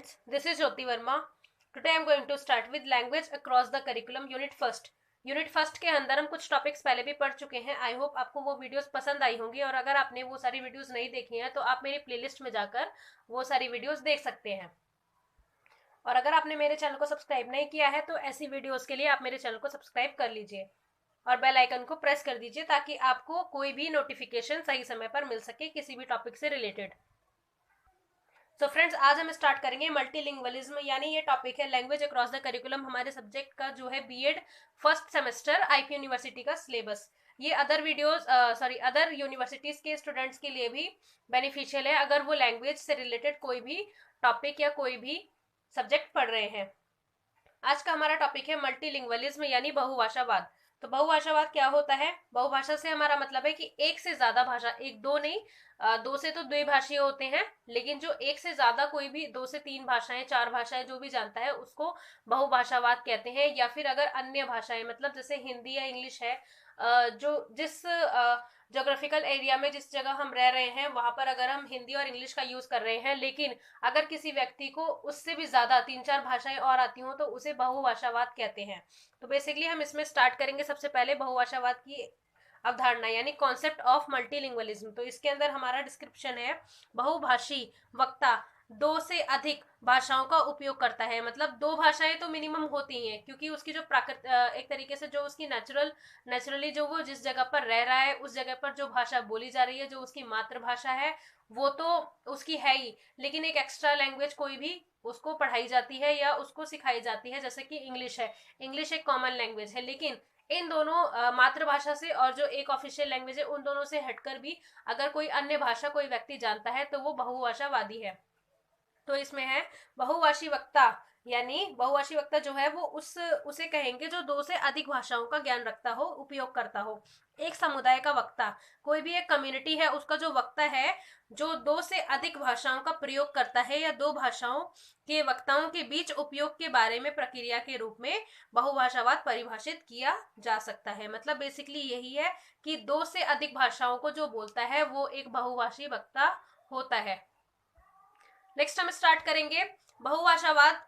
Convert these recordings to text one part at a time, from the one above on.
students, this is Jyoti Verma. Today I am going to start with language across the curriculum unit first. Unit first के अंदर हम कुछ topics पहले भी पढ़ चुके हैं. आई होप आपको वो वीडियोस पसंद आई होंगी, और अगर आपने वो सारी वीडियोस नहीं देखी हैं तो आप मेरी प्लेलिस्ट में जाकर वो सारी वीडियोस देख सकते हैं. और अगर आपने मेरे चैनल को सब्सक्राइब नहीं किया है तो ऐसी वीडियोस के लिए आप मेरे चैनल को सब्सक्राइब कर लीजिए और बेल आइकन को प्रेस कर दीजिए ताकि आपको कोई भी नोटिफिकेशन सही समय पर मिल सके किसी भी टॉपिक से रिलेटेड. सो फ्रेंड्स, आज हम स्टार्ट करेंगे मल्टीलिंगुअलिज्म, यानी ये टॉपिक है लैंग्वेज अक्रॉस द करिकुलम. हमारे सब्जेक्ट का जो है BEd first semester IP university का सिलेबस. ये अदर यूनिवर्सिटीज के स्टूडेंट्स के लिए भी बेनिफिशियल है अगर वो लैंग्वेज से रिलेटेड कोई भी टॉपिक या कोई भी सब्जेक्ट पढ़ रहे हैं. आज का हमारा टॉपिक है मल्टीलिंगुअलिज्म यानी बहुभाषावाद. तो बहुभाषावाद क्या होता है? बहुभाषा से हमारा मतलब है कि एक से ज्यादा भाषा, एक दो नहीं, दो से तो द्विभाषीय होते हैं, लेकिन जो एक से ज्यादा कोई भी 2 से 3 भाषाएं, 4 भाषाएं जो भी जानता है उसको बहुभाषावाद कहते हैं. या फिर अगर अन्य भाषाएं, मतलब जैसे हिंदी या इंग्लिश है, जो जिस ज्योग्राफिकल एरिया में जिस जगह हम रह रहे हैं वहां पर अगर हम हिंदी और इंग्लिश का यूज कर रहे हैं, लेकिन अगर किसी व्यक्ति को उससे भी ज्यादा 3-4 भाषाएं और आती हो तो उसे बहुभाषावाद कहते हैं. तो बेसिकली हम इसमें स्टार्ट करेंगे सबसे पहले बहुभाषावाद की अवधारणा यानी कॉन्सेप्ट ऑफ मल्टीलिंगुअलिज्म. तो इसके अंदर हमारा डिस्क्रिप्शन है: बहुभाषी वक्ता 2 से अधिक भाषाओं का उपयोग करता है. मतलब 2 भाषाएं तो मिनिमम होती हैं, क्योंकि उसकी जो एक तरीके से जो उसकी नेचुरली जो वो जिस जगह पर रह रहा है उस जगह पर जो भाषा बोली जा रही है, जो उसकी मातृभाषा है वो तो उसकी है ही, लेकिन एक एक्स्ट्रा लैंग्वेज कोई भी उसको पढ़ाई जाती है या उसको सिखाई जाती है. जैसे कि इंग्लिश है, इंग्लिश एक कॉमन लैंग्वेज है, लेकिन इन दोनों मातृभाषा से और जो एक ऑफिशियल लैंग्वेज है उन दोनों से हटकर भी अगर कोई अन्य भाषा कोई व्यक्ति जानता है तो वो बहुभाषावादी है. तो इसमें है बहुभाषी वक्ता, यानी बहुभाषी वक्ता जो है वो उसे कहेंगे जो 2 से अधिक भाषाओं का ज्ञान रखता हो, उपयोग करता हो. एक समुदाय का वक्ता, कोई भी एक कम्युनिटी है उसका जो वक्ता है जो 2 से अधिक भाषाओं का प्रयोग करता है या 2 भाषाओं के वक्ताओं के बीच उपयोग के बारे में प्रक्रिया के रूप में बहुभाषावाद परिभाषित किया जा सकता है. मतलब बेसिकली यही है कि 2 से अधिक भाषाओं को जो बोलता है वो एक बहुभाषी वक्ता होता है. नेक्स्ट हम स्टार्ट करेंगे बहुभाषावाद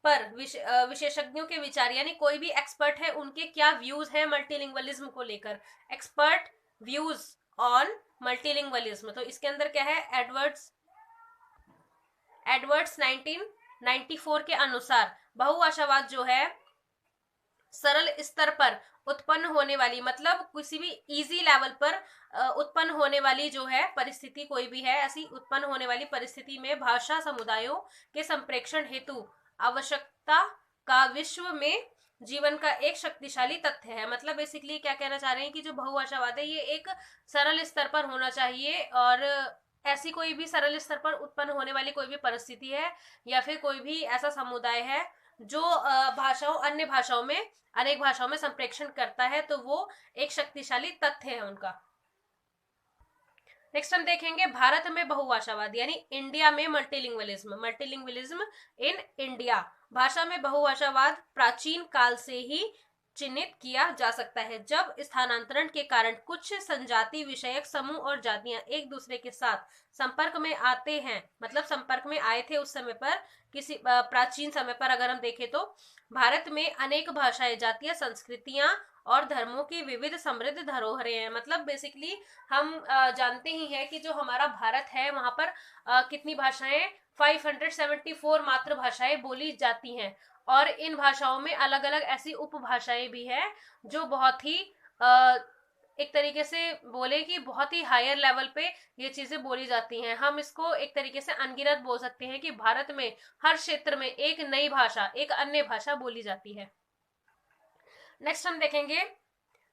पर विशेषज्ञों के विचार, यानी कोई भी एक्सपर्ट है उनके क्या व्यूज हैं मल्टीलिंगुअलिज्म को लेकर. Expert views on multilingualism. तो इसके अंदर क्या है? एडवर्ड्स 1994 के अनुसार बहुभाषावाद जो है सरल स्तर पर उत्पन्न होने वाली, मतलब किसी भी इजी लेवल पर उत्पन्न होने वाली जो है परिस्थिति, कोई भी है ऐसी उत्पन्न होने वाली परिस्थिति में भाषा समुदायों के संप्रेषण हेतु आवश्यकता का विश्व में जीवन का एक शक्तिशाली तथ्य है. मतलब बेसिकली क्या कहना चाह रहे हैं कि जो बहुभाषावाद है ये एक सरल स्तर पर होना चाहिए, और ऐसी कोई भी सरल स्तर पर उत्पन्न होने वाली कोई भी परिस्थिति है या फिर कोई भी ऐसा समुदाय है जो अन्य भाषाओं में, अनेक भाषाओं में संप्रेषण करता है, तो वो एक शक्तिशाली तथ्य है उनका. नेक्स्ट हम देखेंगे भारत में बहुभाषावाद यानी इंडिया में मल्टीलिंगुअलिज्म इन इंडिया. भाषा में बहुभाषावाद प्राचीन काल से ही चिन्हित किया जा सकता है. जब स्थानांतरण के कारण कुछ संजाति विषयक समूह और जातियां एक दूसरे के साथ संपर्क में आते हैं, मतलब संपर्क में आए थे उस समय पर, किसी प्राचीन समय पर अगर हम देखें तो भारत में अनेक भाषाएं, जातियां, संस्कृतियां और धर्मों की विविध समृद्ध धरोहरें हैं. मतलब बेसिकली हम जानते ही हैं कि जो हमारा भारत है वहां पर कितनी भाषाएं, 574 मातृभाषाएं बोली जाती हैं, और इन भाषाओं में अलग अलग ऐसी उपभाषाएं भी हैं जो बहुत ही एक तरीके से बोले कि बहुत ही हायर लेवल पे ये चीजें बोली जाती हैं. हम इसको एक तरीके से अनगिनत बोल सकते हैं कि भारत में हर क्षेत्र में एक नई भाषा, एक अन्य भाषा बोली जाती है. नेक्स्ट हम देखेंगे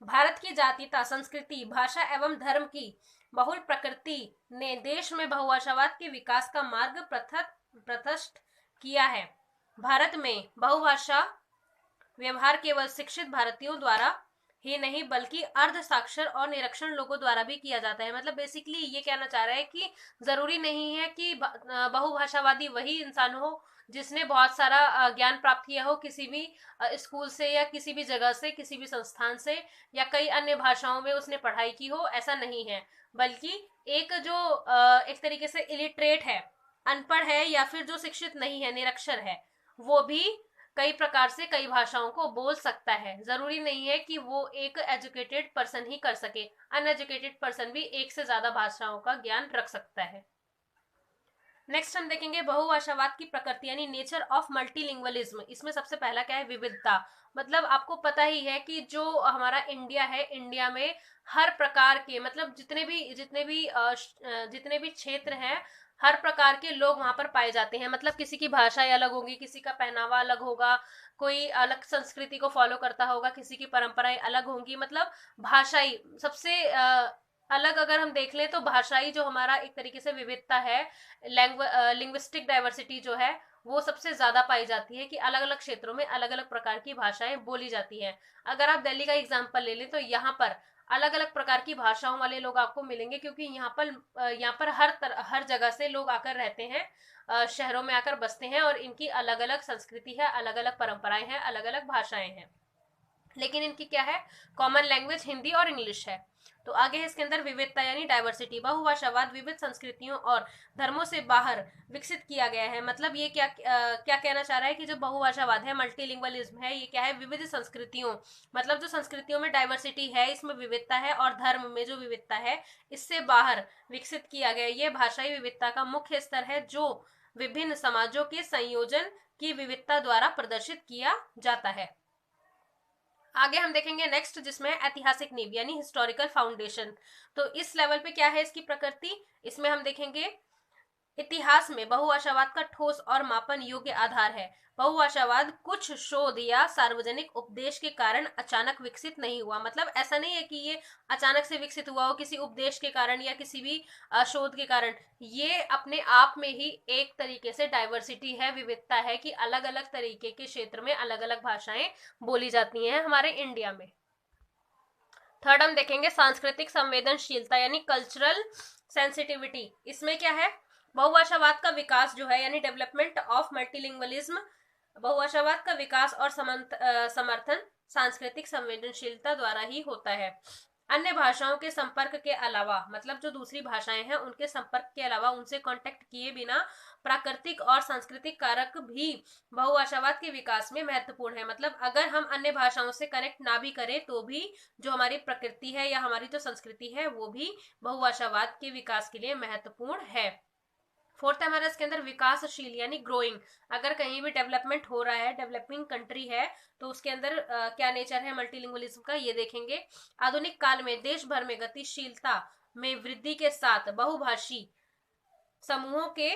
भारत की जातीयता, संस्कृति, भाषा एवं धर्म की बहुल प्रकृति ने देश में बहुभाषावाद के विकास का मार्ग प्रशस्त किया है. भारत में बहुभाषा व्यवहार केवल शिक्षित भारतीयों द्वारा ही नहीं बल्कि अर्ध साक्षर और निरक्षर लोगों द्वारा भी किया जाता है. मतलब बेसिकली ये कहना चाह रहा है कि जरूरी नहीं है कि बहुभाषावादी वही इंसान हो जिसने बहुत सारा ज्ञान प्राप्त किया हो किसी भी स्कूल से या किसी भी जगह से, किसी भी संस्थान से, या कई अन्य भाषाओं में उसने पढ़ाई की हो. ऐसा नहीं है, बल्कि एक जो एक तरीके से इलिटरेट है, अनपढ़ है या फिर जो शिक्षित नहीं है, निरक्षर है, वो भी कई प्रकार से कई भाषाओं को बोल सकता है। जरूरी नहीं है कि वो एक एजुकेटेड पर्सन ही कर सके, अनएजुकेटेड पर्सन भी एक से ज्यादा भाषाओं का ज्ञान रख सकता है। नेक्स्ट हम देखेंगे बहुभाषावाद की प्रकृति यानी नेचर ऑफ मल्टीलिंगुअलिज्म। इसमें सबसे पहला क्या है, विविधता। मतलब आपको पता ही है कि जो हमारा इंडिया है, इंडिया में हर प्रकार के, मतलब जितने भी क्षेत्र हैं, हर प्रकार के लोग वहां पर पाए जाते हैं। मतलब किसी की भाषाएं अलग होगी, किसी का पहनावा अलग होगा, कोई अलग संस्कृति को फॉलो करता होगा, किसी की परंपराएं अलग होंगी। मतलब भाषाई सबसे अलग अगर हम देख लें तो भाषाई जो हमारा एक तरीके से विविधता है, लिंग्विस्टिक डाइवर्सिटी जो है, वो सबसे ज्यादा पाई जाती है कि अलग अलग क्षेत्रों में अलग अलग प्रकार की भाषाएं बोली जाती हैं। अगर आप दिल्ली का एग्जाम्पल ले लें तो यहाँ पर अलग अलग प्रकार की भाषाओं वाले लोग आपको मिलेंगे, क्योंकि यहाँ पर हर जगह से लोग आकर रहते हैं, शहरों में आकर बसते हैं, और इनकी अलग अलग संस्कृति है, अलग अलग परंपराएं हैं, अलग अलग भाषाएं हैं। लेकिन इनकी क्या है, कॉमन लैंग्वेज हिंदी और इंग्लिश है। तो आगे है इसके अंदर विविधता यानी डाइवर्सिटी। बहुभाषावाद विविध संस्कृतियों और धर्मों से बाहर विकसित किया गया है। मतलब ये क्या कहना चाह रहा है कि जो बहुभाषावाद है, मल्टीलिंगुअलिज्म है, ये क्या है, विविध संस्कृतियों, मतलब जो संस्कृतियों में डाइवर्सिटी है, इसमें विविधता है, और धर्म में जो विविधता है, इससे बाहर विकसित किया गया। ये भाषाई विविधता का मुख्य स्तर है जो विभिन्न समाजों के संयोजन की विविधता द्वारा प्रदर्शित किया जाता है। आगे हम देखेंगे नेक्स्ट, जिसमें ऐतिहासिक नींव यानी हिस्टोरिकल फाउंडेशन। तो इस लेवल पे क्या है इसकी प्रकृति, इसमें हम देखेंगे इतिहास में बहुभाषावाद का ठोस और मापन योग्य आधार है। बहुभाषावाद कुछ शोध या सार्वजनिक उपदेश के कारण अचानक विकसित नहीं हुआ। मतलब ऐसा नहीं है कि ये अचानक से विकसित हुआ हो किसी उपदेश के कारण या किसी भी शोध के कारण। ये अपने आप में ही एक तरीके से डाइवर्सिटी है, विविधता है, कि अलग अलग तरीके के क्षेत्र में अलग अलग भाषाएं बोली जाती हैं हमारे इंडिया में। थर्ड हम देखेंगे सांस्कृतिक संवेदनशीलता यानी कल्चरल सेंसिटिविटी। इसमें क्या है, बहुभाषावाद का विकास जो है यानी डेवलपमेंट ऑफ मल्टीलिंगुअलिज्म, बहुभाषावाद का विकास और समर्थन सांस्कृतिक संवेदनशीलता द्वारा ही होता है। अन्य भाषाओं के संपर्क के अलावा, मतलब जो दूसरी भाषाएं हैं उनके संपर्क के अलावा, उनसे कांटेक्ट किए बिना प्राकृतिक और सांस्कृतिक कारक भी बहुभाषावाद के विकास में महत्वपूर्ण है। मतलब अगर हम अन्य भाषाओं से कनेक्ट ना भी करें तो भी जो हमारी प्रकृति है या हमारी जो संस्कृति है वो भी बहुभाषावाद के विकास के लिए महत्वपूर्ण है। फोर्थ हमारा इसके अंदर विकासशील यानी ग्रोइंग। अगर कहीं भी डेवलपमेंट हो रहा है, डेवलपिंग कंट्री है, तो उसके अंदर क्या नेचर है मल्टीलिंगुअलिज्म का, ये देखेंगे। आधुनिक काल में देश भर में गतिशीलता में वृद्धि के साथ बहुभाषी समूहों के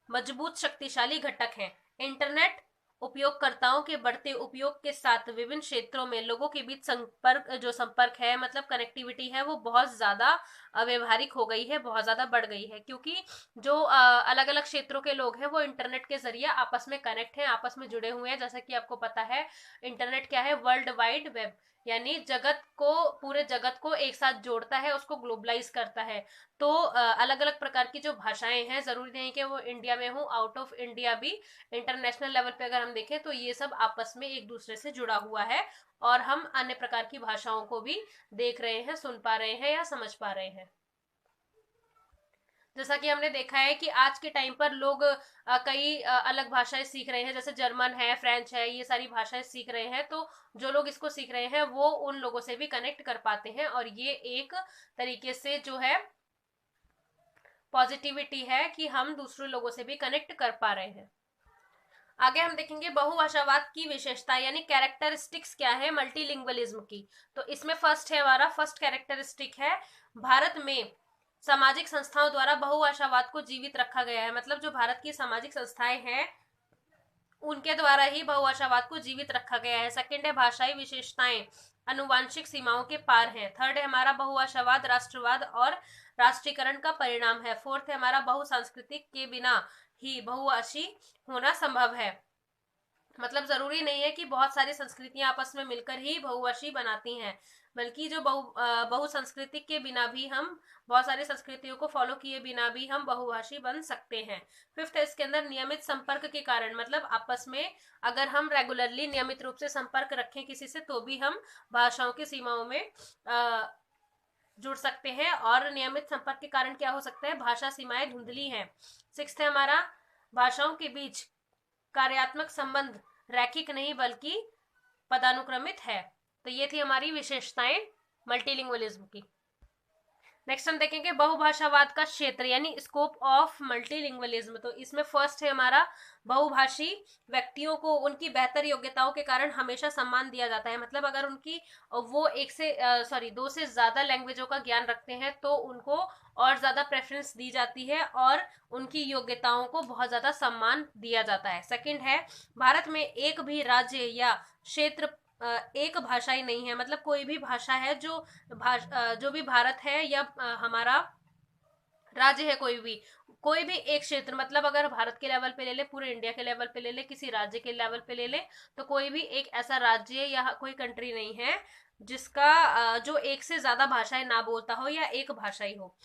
मजबूत शक्तिशाली घटक हैं। इंटरनेट उपयोगकर्ताओं के बढ़ते उपयोग के साथ विभिन्न क्षेत्रों में लोगों के बीच संपर्क है, मतलब कनेक्टिविटी है, वो बहुत ज्यादा व्यवहारिक हो गई है, बहुत ज्यादा बढ़ गई है, क्योंकि जो अलग अलग क्षेत्रों के लोग हैं वो इंटरनेट के जरिए आपस में कनेक्ट हैं, आपस में जुड़े हुए हैं। जैसा कि आपको पता है इंटरनेट क्या है, वर्ल्ड वाइड वेब, यानी पूरे जगत को एक साथ जोड़ता है, उसको ग्लोबलाइज करता है। तो अलग अलग प्रकार की जो भाषाएं हैं, जरूरी नहीं कि वो इंडिया में हो, आउट ऑफ इंडिया भी इंटरनेशनल लेवल पे अगर हम देखें तो ये सब आपस में एक दूसरे से जुड़ा हुआ है, और हम अन्य प्रकार की भाषाओं को भी देख रहे हैं, सुन पा रहे हैं या समझ पा रहे हैं। जैसा कि हमने देखा है कि आज के टाइम पर लोग कई अलग भाषाएं सीख रहे हैं, जैसे जर्मन है, फ्रेंच है, ये सारी भाषाएं सीख रहे हैं। तो जो लोग इसको सीख रहे हैं वो उन लोगों से भी कनेक्ट कर पाते हैं, और ये एक तरीके से जो है पॉजिटिविटी है कि हम दूसरे लोगों से भी कनेक्ट कर पा रहे हैं। आगे हम देखेंगे बहुभाषावाद की विशेषता यानी कैरेक्टरिस्टिक्स क्या है मल्टीलिंगुअलिज्म की। तो इसमें फर्स्ट है, हमारा फर्स्ट कैरेक्टरिस्टिक है, भारत में सामाजिक संस्थाओं द्वारा बहुभाषावाद को जीवित रखा गया है। मतलब जो भारत की सामाजिक संस्थाएं हैं उनके द्वारा ही बहुभाषावाद को जीवित रखा गया है। सेकंड है भाषाई विशेषताएं अनुवांशिक सीमाओं के पार है। थर्ड है हमारा बहुभाषावाद राष्ट्रवाद और राष्ट्रीयकरण का परिणाम है। फोर्थ है हमारा बहुसांस्कृतिक के बिना ही बहुभाषी होना संभव है। मतलब जरूरी नहीं है कि बहुत सारी संस्कृतियां आपस में मिलकर ही बहुभाषी बनाती हैं, बल्कि जो बहुसंस्कृतिक के बिना भी, हम बहुत सारी संस्कृतियों को फॉलो किए बिना भी हम बहुभाषी बन सकते हैं। फिफ्थ है इसके अंदर नियमित संपर्क के कारण, मतलब आपस में अगर हम रेगुलरली नियमित रूप से संपर्क रखें किसी से तो भी हम भाषाओं की सीमाओं में जुड़ सकते हैं, और नियमित संपर्क के कारण क्या हो सकता है, भाषा सीमाएं धुंधली हैं। 6 है हमारा, भाषाओं के बीच कार्यात्मक संबंध रैखिक नहीं बल्कि पदानुक्रमित है। तो ये थी हमारी विशेषताएं मल्टीलिंगुअलिज्म की। नेक्स्ट हम देखेंगे बहुभाषावाद का क्षेत्र यानी स्कोप ऑफ मल्टीलिंगुअलिज्म। तो इसमें फर्स्ट है हमारा, बहुभाषी व्यक्तियों को उनकी बेहतर योग्यताओं के कारण हमेशा सम्मान दिया जाता है। मतलब अगर उनकी वो 2 से ज्यादा लैंग्वेजों का ज्ञान रखते हैं तो उनको और ज्यादा प्रेफरेंस दी जाती है और उनकी योग्यताओं को बहुत ज्यादा सम्मान दिया जाता है। सेकंड है, भारत में एक भी राज्य या क्षेत्र एक भाषा ही नहीं है। मतलब कोई भी भाषा है जो भी भारत है या हमारा राज्य है, कोई भी एक क्षेत्र, मतलब अगर भारत के लेवल पे ले ले, पूरे इंडिया के लेवल पे ले ले, किसी राज्य के लेवल पे ले ले, तो कोई भी एक ऐसा राज्य या कोई कंट्री नहीं है जिसका जो एक से ज्यादा भाषाएं ना बोलता हो या एक भाषा ही हो।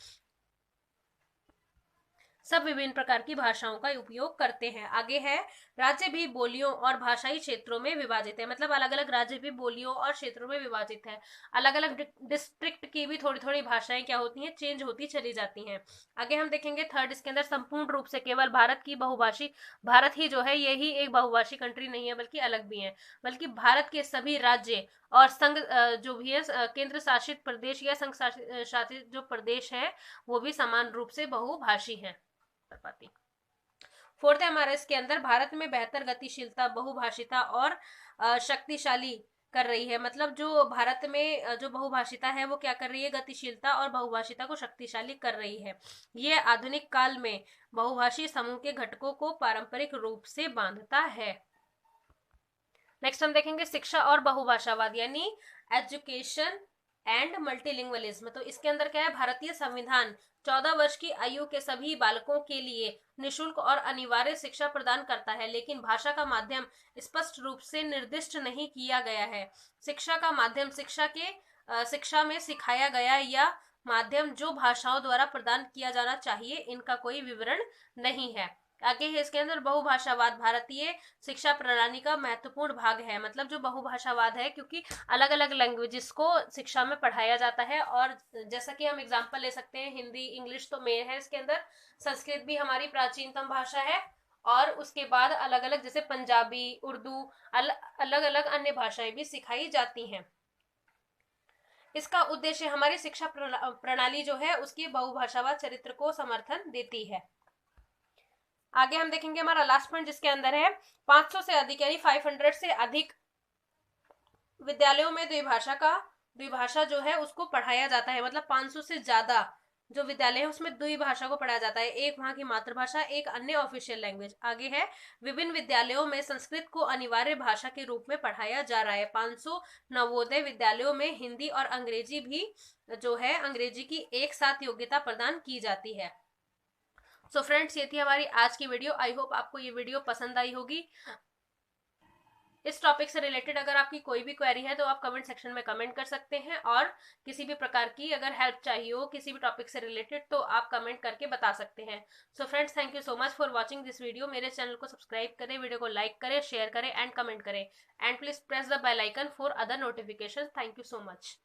सब विभिन्न प्रकार की भाषाओं का उपयोग करते हैं। आगे है, राज्य भी बोलियों और भाषाई क्षेत्रों में विभाजित है। मतलब अलग अलग राज्य भी बोलियों और क्षेत्रों में विभाजित है। अलग अलग डिस्ट्रिक्ट की भी थोड़ी थोड़ी भाषाएं क्या होती हैं, चेंज होती चली जाती हैं। आगे हम देखेंगे थर्ड, इसके अंदर संपूर्ण रूप से केवल भारत की बहुभाषी, भारत ही जो है यही एक बहुभाषी कंट्री नहीं है बल्कि अलग भी है, बल्कि भारत के सभी राज्य और संघ जो भी है केंद्र शासित प्रदेश या संघ शासित जो प्रदेश है वो भी समान रूप से बहुभाषी हैं। पाती। फोर्थ है हमारा, इसके अंदर भारत में बेहतर गतिशीलता, बहुभाषिता और शक्तिशाली कर रही है। मतलब जो भारत में जो बहुभाषिता है वो क्या कर रही है, गतिशीलता और बहुभाषिता को शक्तिशाली कर रही है। ये आधुनिक काल में बहुभाषी समूह के घटकों को पारंपरिक रूप से बांधता है। नेक्स्ट हम देखेंगे शिक्षा और बहुभाषावाद यानी एजुकेशन एंड मल्टीलिंगुअलिज्म। तो इसके अंदर क्या है, भारतीय संविधान 14 वर्ष की आयु के सभी बालकों के लिए निशुल्क और अनिवार्य शिक्षा प्रदान करता है, लेकिन भाषा का माध्यम स्पष्ट रूप से निर्दिष्ट नहीं किया गया है। शिक्षा का माध्यम शिक्षा में सिखाया गया या माध्यम जो भाषाओं द्वारा प्रदान किया जाना चाहिए, इनका कोई विवरण नहीं है। आगे है इसके अंदर बहुभाषावाद भारतीय शिक्षा प्रणाली का महत्वपूर्ण भाग है। मतलब जो बहुभाषावाद है, क्योंकि अलग अलग लैंग्वेजेस को शिक्षा में पढ़ाया जाता है, और जैसा कि हम एग्जांपल ले सकते हैं, हिंदी इंग्लिश तो मेन है, इसके अंदर संस्कृत भी हमारी प्राचीनतम भाषा है, और उसके बाद अलग अलग जैसे पंजाबी, उर्दू, अलग अलग अन्य भाषाएं भी सिखाई जाती हैं। इसका उद्देश्य हमारी शिक्षा प्रणाली जो है उसकी बहुभाषावाद चरित्र को समर्थन देती है। आगे हम देखेंगे हमारा लास्ट पॉइंट, जिसके अंदर है 500 से अधिक यानी 500 से अधिक विद्यालयों में द्विभाषा जो है उसको पढ़ाया जाता है। मतलब 500 से ज्यादा जो विद्यालय है उसमें द्विभाषा को पढ़ाया जाता है, एक वहां की मातृभाषा, एक अन्य ऑफिशियल लैंग्वेज। आगे है, विभिन्न विद्यालयों में संस्कृत को अनिवार्य भाषा के रूप में पढ़ाया जा रहा है। 500 नवोदय विद्यालयों में हिंदी और अंग्रेजी भी जो है, अंग्रेजी की एक साथ योग्यता प्रदान की जाती है। सो फ्रेंड्स, ये थी हमारी आज की वीडियो। आई होप आपको ये वीडियो पसंद आई होगी। इस टॉपिक से रिलेटेड अगर आपकी कोई भी क्वेरी है तो आप कमेंट सेक्शन में कमेंट कर सकते हैं, और किसी भी प्रकार की अगर हेल्प चाहिए हो किसी भी टॉपिक से रिलेटेड तो आप कमेंट करके बता सकते हैं। So friends, thank you so much for watching this video. मेरे चैनल को सब्सक्राइब करें, वीडियो को लाइक करें, शेयर करें एंड कमेंट करें, and please press the bell icon for other notification. Thank you so much.